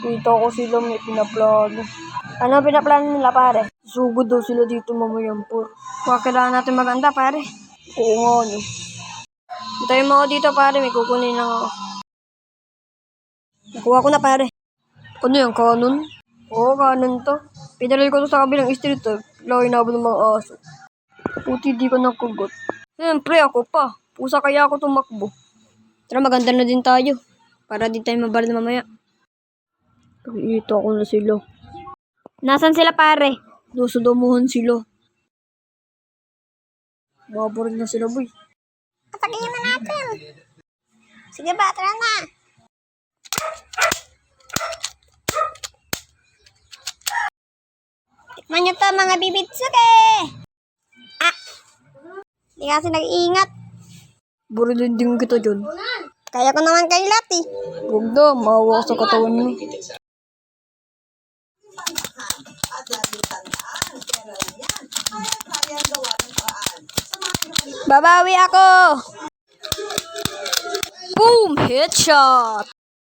Kita ko sila may pinaplano. Ano pinaplano nila, pare? Sugod daw sila dito mamayang po. Kaya kailangan natin maganda, pare. Oo nga, no. Hintayin mo ako dito, pare. May kukunin lang ako. Nakuha ko na, pare. Ano yung kanon? Oo, kanon to. Pinalil ko to sa kabilang street, eh. Laki na ng mga aso. Puti di ko nakugot. Siyempre ako pa. Pusa kaya ako tumakbo. Tara, maganda na din tayo. Para din tayo mabaril mamaya. Nakikita ko na sila. Nasaan sila, pare? Doon sila. Mabaril na sila, boy. Patagihin na natin. Sige ba, tara na. Tikman nyo to, mga bibitsuke. Di kasi nag-iingat. Barilin din kita dyan. Kaya ko naman kay Lati. Huwag na, maawa sa katawan mo. Babawi ako. Boom! Headshot!